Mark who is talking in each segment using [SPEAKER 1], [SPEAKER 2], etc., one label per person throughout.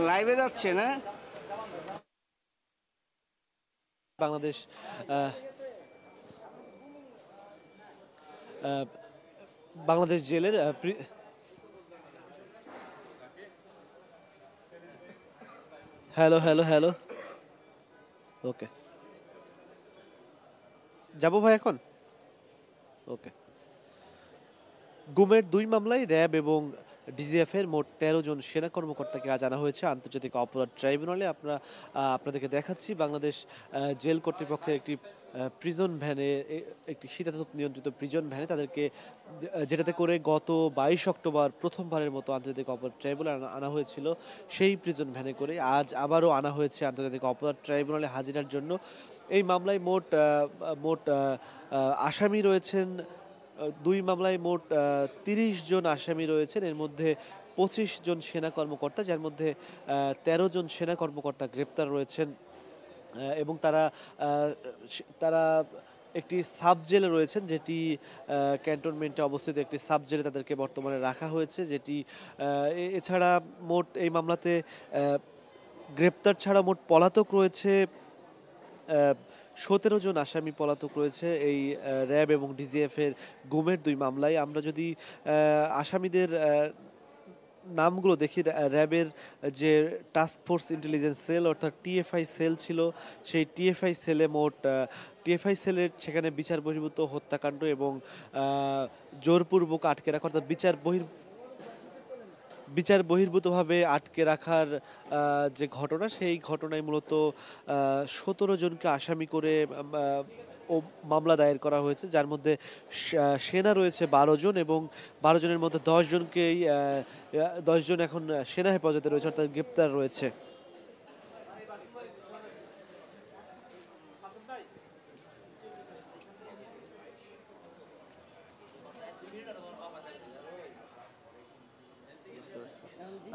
[SPEAKER 1] লাইভে যাচ্ছে না?
[SPEAKER 2] বাংলাদেশ বাংলাদেশ জেলের হ্যালো হ্যালো হ্যালো ওকে যাবো ভাই এখন ওকে গুমের 2 মামলায় র্যাব এবং ডিজিএফ এর মোট 13 জন সেনা কর্মকর্তাকে আজ আনা হয়েছে আন্তর্জাতিক অপরাধ ট্রাইব্যুনালে। আপনাদেরকে দেখাচ্ছি বাংলাদেশ জেল কর্তৃপক্ষের একটি প্রিজন ভ্যানে, একটি শীতাতপ নিয়ন্ত্রিত প্রিজন ভ্যানে তাদেরকে, যেটাতে করে গত 22 অক্টোবর প্রথমবারের মতো আন্তর্জাতিক অপরাধ ট্রাইব্যুনালে আনা হয়েছিল, সেই প্রিজন ভ্যানে করে আজ আবারও আনা হয়েছে আন্তর্জাতিক অপরাধ ট্রাইব্যুনালে হাজিরার জন্য। এই মামলায় মোট আসামি রয়েছেন, 2 মামলায় মোট 30 জন আসামি রয়েছেন। এর মধ্যে 25 জন সেনা কর্মকর্তা, যার মধ্যে 13 জন সেনা কর্মকর্তা গ্রেপ্তার রয়েছেন এবং তারা একটি সাব জেলে রয়েছেন, যেটি ক্যান্টনমেন্টে অবস্থিত একটি সাব জেলে তাদেরকে বর্তমানে রাখা হয়েছে। যেটি এছাড়া মোট এই মামলাতে গ্রেপ্তার ছাড়া মোট পলাতক রয়েছে 17 জন আসামি পলাতক রয়েছে এই র্যাব এবং ডিজিএফ এর গুমের 2 মামলায়। আমরা যদি আসামিদের নামগুলো দেখি, র্যাবের যে টাস্ক ফোর্স ইন্টেলিজেন্স সেল অর্থাৎ টিএফআই সেল ছিল, সেই টিএফআই সেলের সেখানে বিচার বহির্ভূত হত্যাকাণ্ড এবং জোরপূর্বক আটকে রাখা অর্থাৎ বিচার বহির্ভূতভাবে আটকে রাখার যে ঘটনা, সেই ঘটনায় মূলত 17 জনকে আসামি করে ও মামলা দায়ের করা হয়েছে, যার মধ্যে সেনা রয়েছে 12 জন এবং 12 জনের মধ্যে 10 জন এখন সেনা হেফাজতে রয়েছে অর্থাৎ গ্রেপ্তার রয়েছে।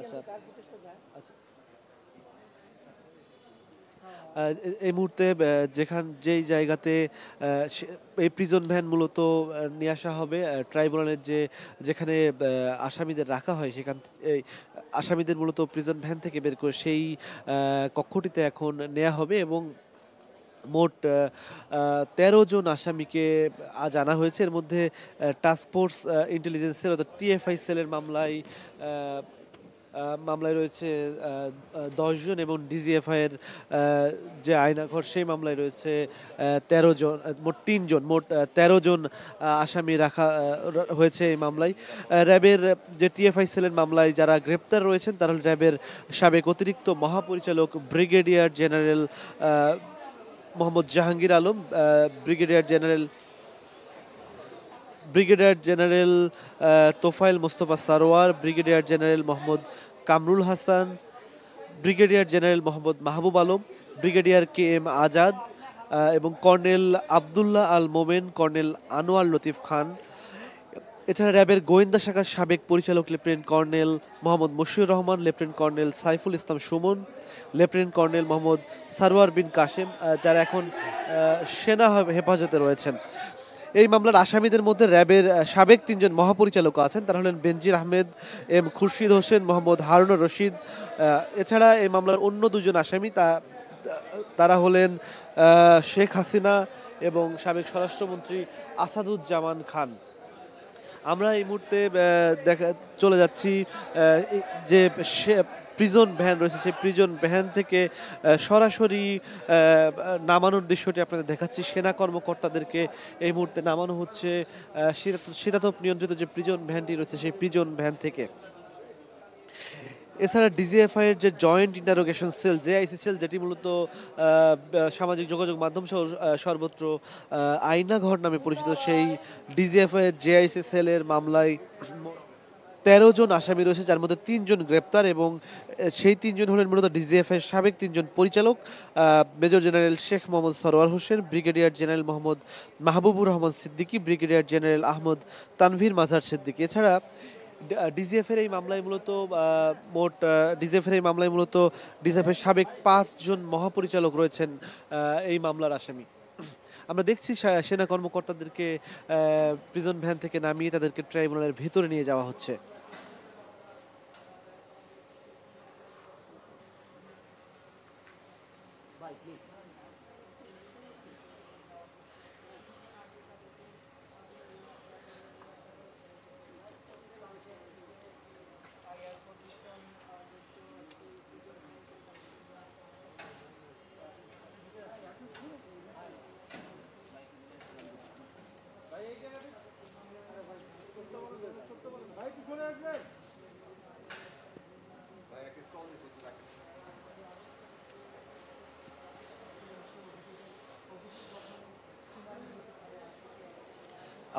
[SPEAKER 2] আচ্ছা আচ্ছা এই মুহূর্তে যেই জায়গাতে এই প্রিজন ভ্যান মূলত নিয়ে আসা হবে ট্রাইব্যুনালের যেখানে আসামিদের রাখা হয়, এই আসামিদের মূলত প্রিজন ভ্যান থেকে বের করে সেই কক্ষটিতে এখন নেওয়া হবে এবং মোট 13 জন আসামিকে আজ আনা হয়েছে। এর মধ্যে টাস্ক ফোর্স ইন্টেলিজেন্স সেল অর্থাৎ টিএফআই সেলের মামলায় রয়েছে 10 জন এবং ডিজিএফআই এর যে আয়নাঘর, সেই মামলায় রয়েছে 13 জন, মোট 13 জন আসামি রাখা হয়েছে এই মামলায়। র্যাবের যে টিএফআই সেলের মামলায় যারা গ্রেপ্তার রয়েছেন তারা র্যাবের সাবেক অতিরিক্ত মহাপরিচালক brigadier general Mohammad Jahangir Alam, brigadier general Tofail Mostafa Sarwar, brigadier general Mohammad Kamrul Hasan, brigadier general Mohammad Mahbub Alam, brigadier K M Azad এবং কর্নেল আবদুল্লাহ আল মোমেন, কর্নেল আনোয়ার লতিফ খান। এছাড়া র্যাবের গোয়েন্দা শাখার সাবেক পরিচালক lieutenant colonel Mohammad Mashiur Rahman, lieutenant colonel Saiful Islam Sumon, lieutenant colonel Mohammad Sarwar Bin Kashem, যারা এখন সেনা হেফাজতে রয়েছেন। এই মামলার আসামিদের মধ্যে র্যাবের সাবেক 3 জন মহাপরিচালক আছেন, তারা হলেন বেনজির আহমেদ, এম খুরশিদ হোসেন, মোহাম্মদ হারুনুর রশিদ। এছাড়া এই মামলার অন্য 2 জন আসামি তারা হলেন শেখ হাসিনা এবং সাবেক স্বরাষ্ট্রমন্ত্রী আসাদুজ্জামান খান। আমরা এই মুহূর্তে চলে যাচ্ছি যে প্রিজন ভ্যান রয়েছে, সেই প্রিজন ভ্যান থেকে সরাসরি নামানোর দৃশ্যটি আপনাদের দেখাচ্ছি। সেনা কর্মকর্তাদেরকে এই মুহূর্তে নামানো হচ্ছে শীতাতপ নিয়ন্ত্রিত যে প্রিজন ভ্যানটি রয়েছে, সেই প্রিজন ভ্যান থেকে। এছাড়া ডিজিএফআই এর যে joint interrogation cell, JIC cell, যেটি মূলত সামাজিক যোগাযোগ মাধ্যম সহ সর্বত্র আয়নাঘর নামে পরিচিত, সেই ডিজিএফআই এর জেআইসি সেলের মামলায় 13 জন আসামি রয়েছে, যার মধ্যে 3 জন গ্রেপ্তার এবং সেই 3 জন হলেন মূলত ডিজিএফআই এর সাবেক 3 জন পরিচালক, major general Sheikh Mohammad Sarwar Hossain, brigadier general Mohammad Mahbubur Rahman Siddiqui, brigadier general Ahmad Tanvir Mazhar Siddiqui. এছাড়া ডিজিএফ এর এই মামলায় মূলত ডিজিএফ এর সাবেক 5 জন মহাপরিচালক রয়েছেন এই মামলার আসামি। আমরা দেখছি সেনা কর্মকর্তাদেরকে প্রিজন ভ্যান থেকে নামিয়ে তাদেরকে ট্রাইব্যুনালের ভেতরে নিয়ে যাওয়া হচ্ছে।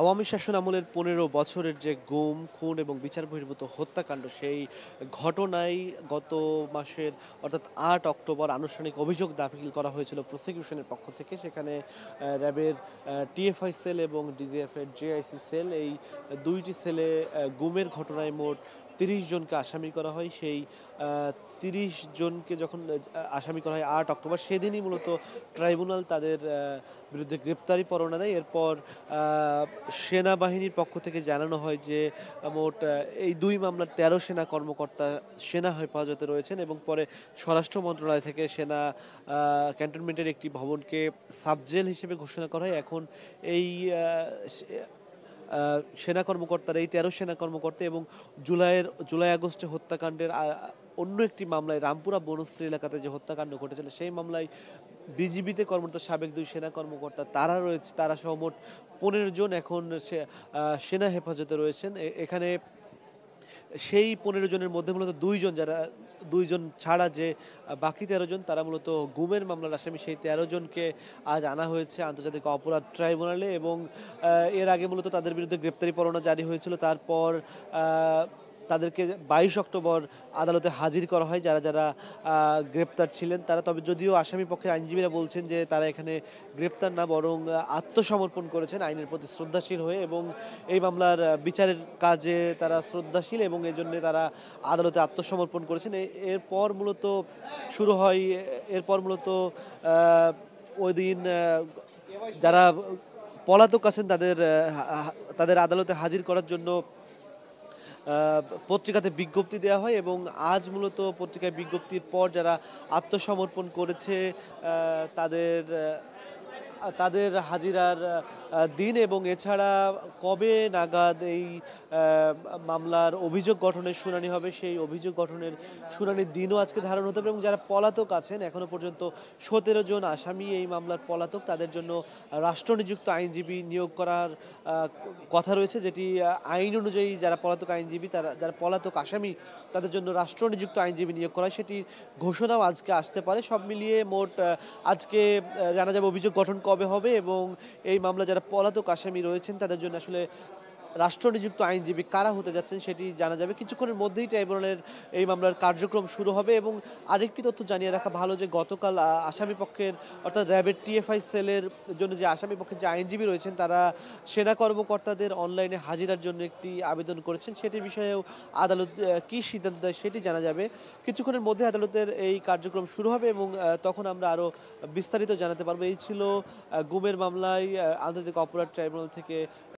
[SPEAKER 2] আওয়ামী শাসন আমলের ১৫ বছরের যে গুম খুন এবং বিচার বহির্ভূত হত্যাকাণ্ড, সেই ঘটনায় গত মাসের অর্থাৎ ৮ অক্টোবর আনুষ্ঠানিক অভিযোগ দাখিল করা হয়েছিল প্রসিকিউশনের পক্ষ থেকে। সেখানে র্যাবের টিএফআই সেল এবং ডিজিএফ এর জেআইসি সেল, এই দুইটি সেলে গুমের ঘটনায় মোট ৩০ জনকে আসামি করা হয়। সেই ৩০ জনকে যখন আসামি করা হয় ৮ অক্টোবর, সেদিনই মূলত ট্রাইব্যুনাল তাদের বিরুদ্ধে গ্রেপ্তারি পরোয়ানা দেয়। এরপর সেনাবাহিনীর পক্ষ থেকে জানানো হয় যে মোট এই দুই মামলার ১৩ সেনা কর্মকর্তা সেনা হেফাজতে রয়েছেন, এবং পরে স্বরাষ্ট্র মন্ত্রণালয় থেকে সেনা ক্যান্টনমেন্টের একটি ভবনকে সাবজেল হিসেবে ঘোষণা করা হয়। এখন এই সেনা কর্মকর্তারা, এই ১৩ সেনা কর্মকর্তা এবং জুলাই আগস্টে হত্যাকাণ্ডের অন্য একটি মামলায় রামপুরা বনশ্রী এলাকাতে যে হত্যাকাণ্ড ঘটেছিল, সেই মামলায় বিজিবিতে কর্মরত সাবেক দুই সেনা কর্মকর্তা তারা রয়েছে, তারা সহ মোট ১৫ জন এখন সেনা হেফাজতে রয়েছেন। এখানে সেই ১৫ জনের মধ্যে মূলত দুইজন ছাড়া যে বাকি ১৩ জন, তারা মূলত গুমের মামলার আসামি। সেই ১৩ জনকে আজ আনা হয়েছে আন্তর্জাতিক অপরাধ ট্রাইব্যুনালে, এবং এর আগে মূলত তাদের বিরুদ্ধে গ্রেপ্তারি পরোয়ানা জারি হয়েছিল। তারপর তাদেরকে ২২ অক্টোবর আদালতে হাজির করা হয় যারা যারা গ্রেপ্তার ছিলেন তারা। তবে যদিও আসামি পক্ষের আইনজীবীরা বলছেন যে তারা এখানে গ্রেপ্তার না, বরং আত্মসমর্পণ করেছেন আইনের প্রতি শ্রদ্ধাশীল হয়ে, এবং এই মামলার বিচারের কাজে তারা শ্রদ্ধাশীল এবং এই জন্য তারা আদালতে আত্মসমর্পণ করেছেন। এরপর মূলত শুরু হয়, ওই দিন যারা পলাতক আছেন তাদের আদালতে হাজির করার জন্য পত্রিকাতে বিজ্ঞপ্তি দেওয়া হয়, এবং আজ মূলত পত্রিকায় বিজ্ঞপ্তির পর যারা আত্মসমর্পণ করেছে তাদের তাদের হাজিরার দিন এবং এছাড়া কবে নাগাদ এই মামলার অভিযোগ গঠনের শুনানি হবে, সেই অভিযোগ গঠনের শুনানির দিনও আজকে ধারণ হতে হবে। এবং যারা পলাতক আছেন, এখনো পর্যন্ত ১৭ জন আসামি এই মামলার পলাতক, তাদের জন্য রাষ্ট্রনিযুক্ত আইনজীবী নিয়োগ করার কথা রয়েছে, যেটি আইন অনুযায়ী যারা পলাতক আইনজীবী, যারা পলাতক আসামি তাদের জন্য রাষ্ট্রনিযুক্ত আইনজীবী নিয়োগ করা হয়, সেটি ঘোষণাও আজকে আসতে পারে। সব মিলিয়ে মোট আজকে জানা যাবে অভিযোগ গঠন কবে হবে, এবং এই মামলা যারা পলাতক আসামি রয়েছেন তাদের জন্য আসলে রাষ্ট্রনিযুক্ত আইনজীবী কারা হতে যাচ্ছেন সেটি জানা যাবে। কিছুক্ষণের মধ্যেই ট্রাইব্যুনালের এই মামলার কার্যক্রম শুরু হবে। এবং আরেকটি তথ্য জানিয়ে রাখা ভালো যে গতকাল আসামি পক্ষের অর্থাৎ র্যাবের টিএফআই সেলের জন্য যে আসামি পক্ষের যে আইনজীবী রয়েছেন তারা সেনা কর্মকর্তাদের অনলাইনে হাজিরার জন্য একটি আবেদন করেছেন। সেটির বিষয়েও আদালত কী সিদ্ধান্ত দেয় সেটি জানা যাবে। কিছুক্ষণের মধ্যে আদালতের এই কার্যক্রম শুরু হবে, এবং তখন আমরা আরও বিস্তারিত জানাতে পারবো। এই ছিল গুমের মামলায় আন্তর্জাতিক অপরাধ ট্রাইব্যুনাল থেকে